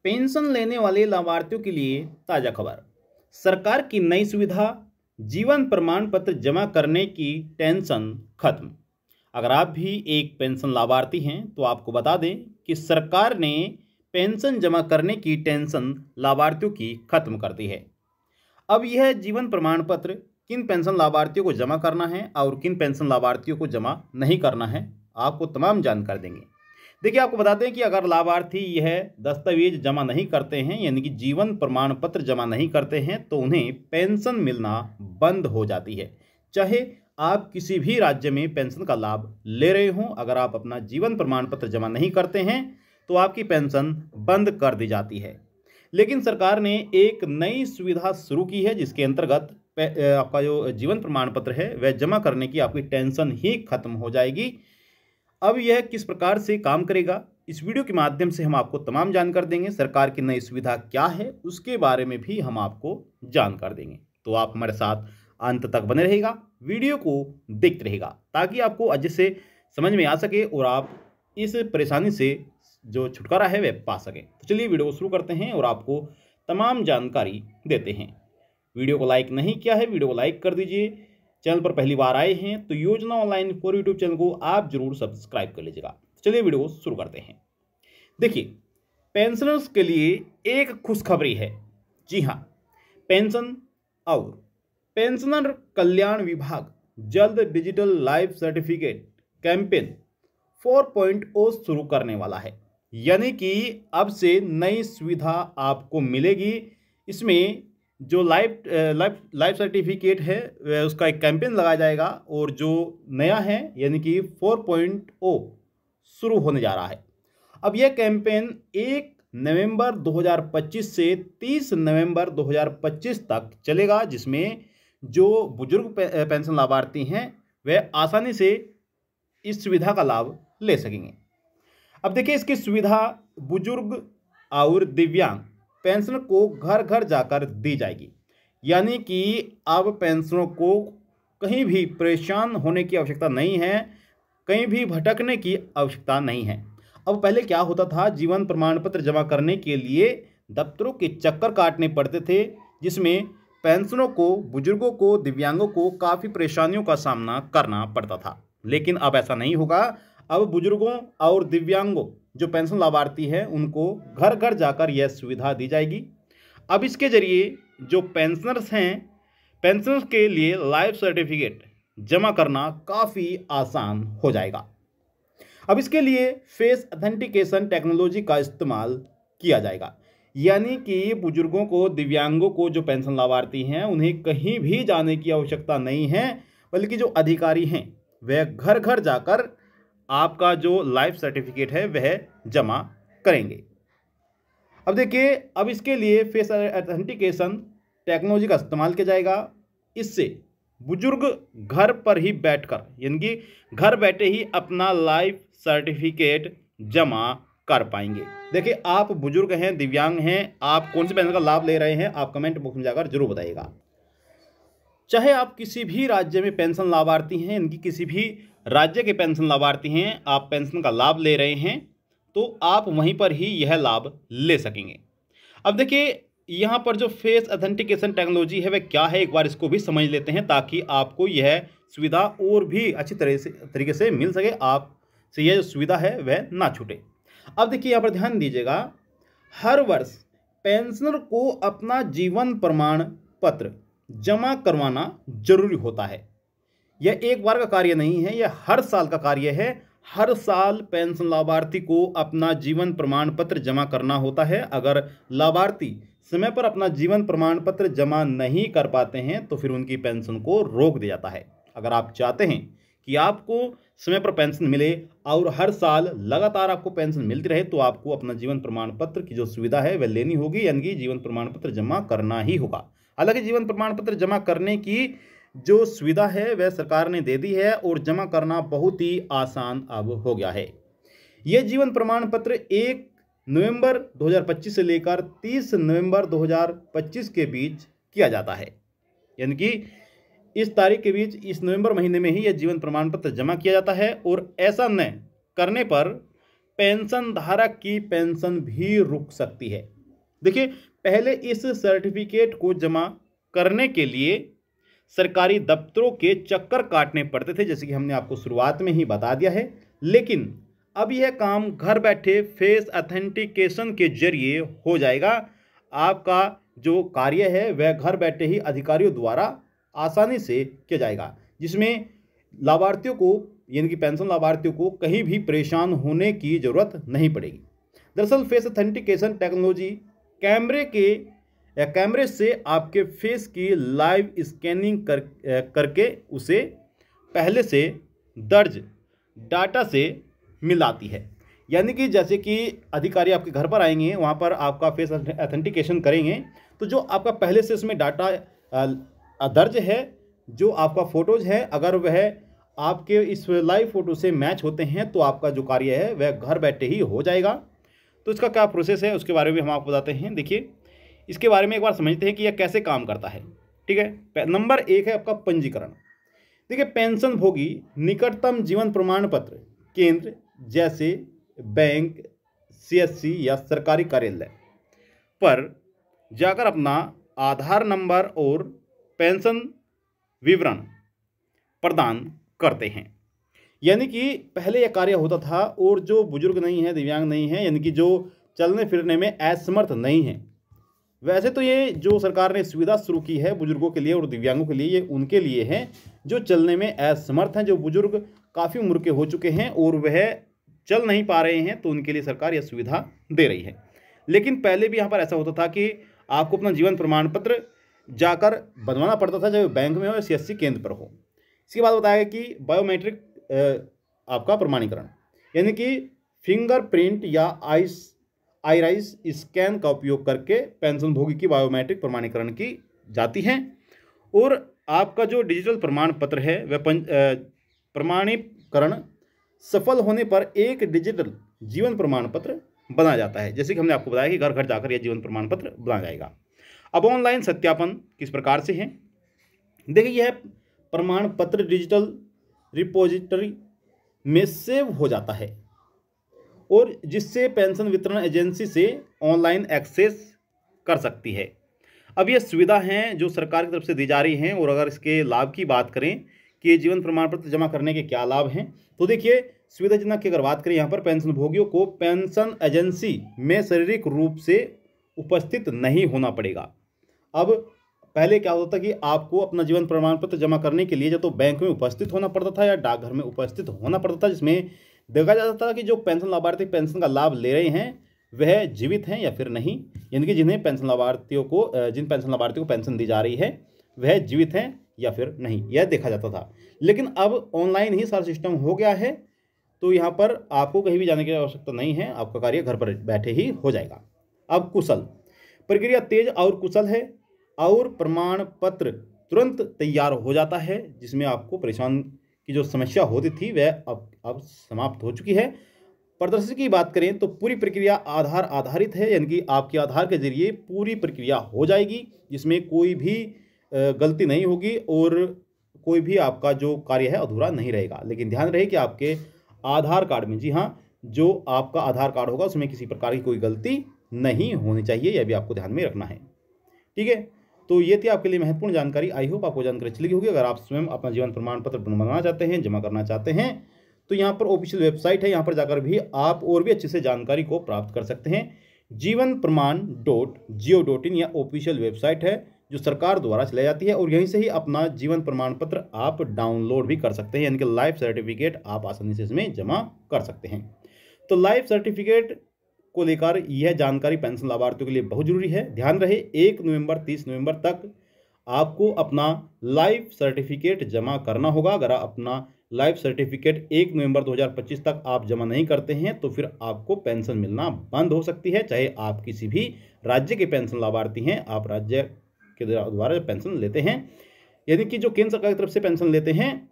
Pension लेने वाले लाभार्थियों के लिए ताज़ा खबर। सरकार की नई सुविधा, जीवन प्रमाण पत्र जमा करने की टेंशन खत्म। अगर आप भी एक पेंशन लाभार्थी हैं तो आपको बता दें कि सरकार ने पेंशन जमा करने की टेंशन लाभार्थियों की खत्म कर दी है। अब यह जीवन प्रमाण पत्र किन पेंशन लाभार्थियों को जमा करना है और किन पेंशन लाभार्थियों को जमा नहीं करना है, आपको तमाम जानकारी देंगे। देखिए, आपको बताते हैं कि अगर लाभार्थी यह दस्तावेज जमा नहीं करते हैं, यानी कि जीवन प्रमाण पत्र जमा नहीं करते हैं, तो उन्हें पेंशन मिलना बंद हो जाती है। चाहे आप किसी भी राज्य में पेंशन का लाभ ले रहे हों, अगर आप अपना जीवन प्रमाण पत्र जमा नहीं करते हैं तो आपकी पेंशन बंद कर दी जाती है। लेकिन सरकार ने एक नई सुविधा शुरू की है जिसके अंतर्गत आपका जो जीवन प्रमाण पत्र है वह जमा करने की आपकी टेंशन ही खत्म हो जाएगी। अब यह किस प्रकार से काम करेगा, इस वीडियो के माध्यम से हम आपको तमाम जानकारी देंगे। सरकार की नई सुविधा क्या है उसके बारे में भी हम आपको जानकारी देंगे, तो आप हमारे साथ अंत तक बने रहेगा, वीडियो को देखते रहेगा ताकि आपको अच्छे से समझ में आ सके और आप इस परेशानी से जो छुटकारा है वह पा सकें। तो चलिए वीडियो को शुरू करते हैं और आपको तमाम जानकारी देते हैं। वीडियो को लाइक नहीं किया है, वीडियो को लाइक कर दीजिए। चैनल पर पहली बार आए हैं तो योजना ऑनलाइन फॉर यूट्यूब चैनल को आप जरूर सब्सक्राइब कर लीजिएगा। चलिए वीडियो को शुरू करते हैं। देखिए, पेंशनर्स के लिए एक खुशखबरी है। जी हाँ, पेंशन और पेंशनर कल्याण विभाग जल्द डिजिटल लाइफ सर्टिफिकेट कैंपेन 4.0 शुरू करने वाला है। यानी कि अब से नई सुविधा आपको मिलेगी। इसमें जो लाइफ सर्टिफिकेट है वह उसका एक कैंपेन लगाया जाएगा और जो नया है यानी कि 4.0 शुरू होने जा रहा है। अब यह कैंपेन 1 नवंबर 2025 से 30 नवंबर 2025 तक चलेगा, जिसमें जो बुजुर्ग पेंशन लाभार्थी हैं वह आसानी से इस सुविधा का लाभ ले सकेंगे। अब देखिए, इसकी सुविधा बुजुर्ग और दिव्यांग पेंशनर को घर घर जाकर दी जाएगी। यानी कि अब पेंशनरों को कहीं भी परेशान होने की आवश्यकता नहीं है, कहीं भी भटकने की आवश्यकता नहीं है। अब पहले क्या होता था, जीवन प्रमाण पत्र जमा करने के लिए दफ्तरों के चक्कर काटने पड़ते थे, जिसमें पेंशनरों को, बुजुर्गों को, दिव्यांगों को काफ़ी परेशानियों का सामना करना पड़ता था। लेकिन अब ऐसा नहीं होगा। अब बुजुर्गों और दिव्यांगों जो पेंशन लाभार्थी हैं उनको घर घर जाकर यह सुविधा दी जाएगी। अब इसके जरिए जो पेंशनर्स हैं, पेंशनर्स के लिए लाइफ सर्टिफिकेट जमा करना काफ़ी आसान हो जाएगा। अब इसके लिए फेस ऑथेंटिकेशन टेक्नोलॉजी का इस्तेमाल किया जाएगा। यानी कि बुजुर्गों को, दिव्यांगों को, जो पेंशन लाभार्थी हैं उन्हें कहीं भी जाने की आवश्यकता नहीं है, बल्कि जो अधिकारी हैं वह घर घर जाकर आपका जो लाइफ सर्टिफिकेट है वह जमा करेंगे। अब देखिए, अब इसके लिए फेस ऑथेंटिकेशन टेक्नोलॉजी का इस्तेमाल किया जाएगा। इससे बुजुर्ग घर पर ही बैठकर, यानी कि घर बैठे ही अपना लाइफ सर्टिफिकेट जमा कर पाएंगे। देखिए, आप बुजुर्ग हैं, दिव्यांग हैं, आप कौन से पेंशन का लाभ ले रहे हैं, आप कमेंट बॉक्स में जाकर जरूर बताइएगा। चाहे आप किसी भी राज्य में पेंशन लाभार्थी हैं, इनकी किसी भी राज्य के पेंशन लाभार्थी हैं, आप पेंशन का लाभ ले रहे हैं तो आप वहीं पर ही यह लाभ ले सकेंगे। अब देखिए, यहाँ पर जो फेस ऑथेंटिकेशन टेक्नोलॉजी है वह क्या है, एक बार इसको भी समझ लेते हैं ताकि आपको यह सुविधा और भी अच्छी तरीके से मिल सके, आपसे यह जो सुविधा है वह ना छूटे। अब देखिए, यहाँ पर ध्यान दीजिएगा, हर वर्ष पेंशनर को अपना जीवन प्रमाण पत्र जमा करवाना जरूरी होता है। यह एक बार का कार्य नहीं है, यह हर साल का कार्य है। हर साल पेंशन लाभार्थी को अपना जीवन प्रमाण पत्र जमा करना होता है। अगर लाभार्थी समय पर अपना जीवन प्रमाण पत्र जमा नहीं कर पाते हैं तो फिर उनकी पेंशन को रोक दिया जाता है। अगर आप चाहते हैं कि आपको समय पर पेंशन मिले और हर साल लगातार आपको पेंशन मिलती रहे तो आपको अपना जीवन प्रमाण पत्र की जो सुविधा है वह लेनी होगी, यानी कि जीवन प्रमाण पत्र जमा करना ही होगा। हालांकि जीवन प्रमाण पत्र जमा करने की जो सुविधा है वह सरकार ने दे दी है और जमा करना बहुत ही आसान अब हो गया है। यह जीवन प्रमाण पत्र 1 नवंबर 2025 से लेकर 30 नवंबर 2025 के बीच किया जाता है। यानी कि इस तारीख के बीच, इस नवंबर महीने में ही यह जीवन प्रमाण पत्र जमा किया जाता है। और ऐसा न करने पर पेंशन धारक की पेंशन भी रुक सकती है। देखिए, पहले इस सर्टिफिकेट को जमा करने के लिए सरकारी दफ्तरों के चक्कर काटने पड़ते थे, जैसे कि हमने आपको शुरुआत में ही बता दिया है। लेकिन अब यह काम घर बैठे फेस ऑथेंटिकेशन के जरिए हो जाएगा। आपका जो कार्य है वह घर बैठे ही अधिकारियों द्वारा आसानी से किया जाएगा, जिसमें लाभार्थियों को यानी कि पेंशन लाभार्थियों को कहीं भी परेशान होने की ज़रूरत नहीं पड़ेगी। दरअसल फेस ऑथेंटिकेशन टेक्नोलॉजी कैमरे से आपके फेस की लाइव स्कैनिंग करके उसे पहले से दर्ज डाटा से मिलाती है। यानी कि जैसे कि अधिकारी आपके घर पर आएंगे, वहाँ पर आपका फेस ऑथेंटिकेशन करेंगे, तो जो आपका पहले से उसमें डाटा दर्ज है, जो आपका फ़ोटोज़ है, अगर वह आपके इस लाइव फ़ोटो से मैच होते हैं तो आपका जो कार्य है वह घर बैठे ही हो जाएगा। तो इसका क्या प्रोसेस है उसके बारे में हम आपको बताते हैं। देखिए, इसके बारे में एक बार समझते हैं कि यह कैसे काम करता है। ठीक है, नंबर 1 है आपका पंजीकरण। देखिए, पेंशन भोगी निकटतम जीवन प्रमाण पत्र केंद्र जैसे बैंक, CSC या सरकारी कार्यालय पर जाकर अपना आधार नंबर और पेंशन विवरण प्रदान करते हैं। यानी कि पहले यह कार्य होता था, और जो बुजुर्ग नहीं है, दिव्यांग नहीं है, यानी कि जो चलने फिरने में असमर्थ नहीं है, वैसे तो ये जो सरकार ने सुविधा शुरू की है बुजुर्गों के लिए और दिव्यांगों के लिए, ये उनके लिए है जो चलने में असमर्थ हैं, जो बुजुर्ग काफ़ी उम्र के हो चुके हैं और वह चल नहीं पा रहे हैं, तो उनके लिए सरकार यह सुविधा दे रही है। लेकिन पहले भी यहाँ पर ऐसा होता था कि आपको अपना जीवन प्रमाण पत्र जाकर बनवाना पड़ता था, चाहे बैंक में हो या CSC केंद्र पर हो। इसके बाद बताया कि बायोमेट्रिक आपका प्रमाणीकरण, यानी कि फिंगरप्रिंट या आइराइस स्कैन का उपयोग करके पेंशन भोगी की बायोमेट्रिक प्रमाणीकरण की जाती है। और आपका जो डिजिटल प्रमाण पत्र है वह प्रमाणीकरण सफल होने पर एक डिजिटल जीवन प्रमाण पत्र बना जाता है, जैसे कि हमने आपको बताया कि घर घर जाकर यह जीवन प्रमाण पत्र बना जाएगा। अब ऑनलाइन सत्यापन किस प्रकार से है। देखिए, यह प्रमाण पत्र डिजिटल रिपोजिटरी में सेव हो जाता है और जिससे पेंशन वितरण एजेंसी से ऑनलाइन एक्सेस कर सकती है। अब ये सुविधा हैं जो सरकार की तरफ से दी जा रही हैं। और अगर इसके लाभ की बात करें कि जीवन प्रमाण पत्र जमा करने के क्या लाभ हैं, तो देखिए, सुविधाजनक की अगर बात करें, यहाँ पर पेंशन भोगियों को पेंशन एजेंसी में शारीरिक रूप से उपस्थित नहीं होना पड़ेगा। अब पहले क्या होता था कि आपको अपना जीवन प्रमाण पत्र जमा करने के लिए या तो बैंक में उपस्थित होना पड़ता था या डाकघर में उपस्थित होना पड़ता था, जिसमें देखा जाता था कि जो पेंशन लाभार्थी पेंशन का लाभ ले रहे हैं वह जीवित हैं या फिर नहीं, यानी कि जिन पेंशन लाभार्थियों को पेंशन दी जा रही है वह जीवित हैं या फिर नहीं, यह देखा जाता था। लेकिन अब ऑनलाइन ही सारा सिस्टम हो गया है, तो यहाँ पर आपको कहीं भी जाने की आवश्यकता नहीं है, आपका कार्य घर पर बैठे ही हो जाएगा। अब कुशल प्रक्रिया तेज और कुशल है और प्रमाण पत्र तुरंत तैयार हो जाता है, जिसमें आपको परेशान की जो समस्या होती थी वह अब समाप्त हो चुकी है। प्रदर्शन की बात करें तो पूरी प्रक्रिया आधार आधारित है, यानी कि आपके आधार के जरिए पूरी प्रक्रिया हो जाएगी, जिसमें कोई भी गलती नहीं होगी और कोई भी आपका जो कार्य है अधूरा नहीं रहेगा। लेकिन ध्यान रहे कि आपके आधार कार्ड में, जी हाँ, जो आपका आधार कार्ड होगा उसमें किसी प्रकार की कोई गलती नहीं होनी चाहिए, यह भी आपको ध्यान में रखना है। ठीक है, तो ये थी आपके लिए महत्वपूर्ण जानकारी। आई होप आपको जानकारी अच्छी लगी होगी। अगर आप स्वयं अपना जीवन प्रमाण पत्र बनवाना चाहते हैं, जमा करना चाहते हैं, तो यहाँ पर ऑफिशियल वेबसाइट है, यहाँ पर जाकर भी आप और भी अच्छे से जानकारी को प्राप्त कर सकते हैं। जीवनप्रमाण.gov.in या ऑफिशियल वेबसाइट है जो सरकार द्वारा चलाई जाती है, और यहीं से ही अपना जीवन प्रमाण पत्र आप डाउनलोड भी कर सकते हैं, यानी कि लाइफ सर्टिफिकेट आप आसानी से इसमें जमा कर सकते हैं। तो लाइफ सर्टिफिकेट को लेकर यह जानकारी पेंशन लाभार्थियों के लिए बहुत जरूरी है। ध्यान रहे 1 नवंबर 30 नवंबर तक आपको अपना लाइफ सर्टिफिकेट जमा करना होगा। अगर अपना लाइफ सर्टिफिकेट 1 नवंबर 2025 तक आप जमा नहीं करते हैं तो फिर आपको पेंशन मिलना बंद हो सकती है, चाहे आप किसी भी राज्य के पेंशन लाभार्थी हैं, आप राज्य के द्वारा पेंशन लेते हैं, यानी कि जो केंद्र सरकार की तरफ से पेंशन लेते हैं,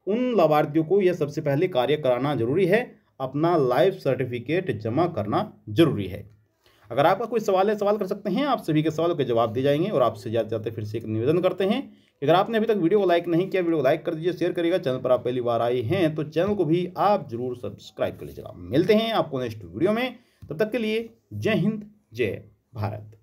उन लाभार्थियों को यह सबसे पहले कार्य कराना जरूरी है, अपना लाइफ सर्टिफिकेट जमा करना जरूरी है। अगर आपका कोई सवाल है, सवाल कर सकते हैं, आप सभी के सवालों के जवाब दिए जाएंगे। और आपसे ज़्यादा ज़्यादा फिर से एक निवेदन करते हैं कि अगर आपने अभी तक वीडियो को लाइक नहीं किया, वीडियो को लाइक कर दीजिए, शेयर करिएगा। चैनल पर आप पहली बार आए हैं तो चैनल को भी आप जरूर सब्सक्राइब कर लीजिएगा। मिलते हैं आपको नेक्स्ट वीडियो में, तब तक के लिए जय हिंद, जय भारत।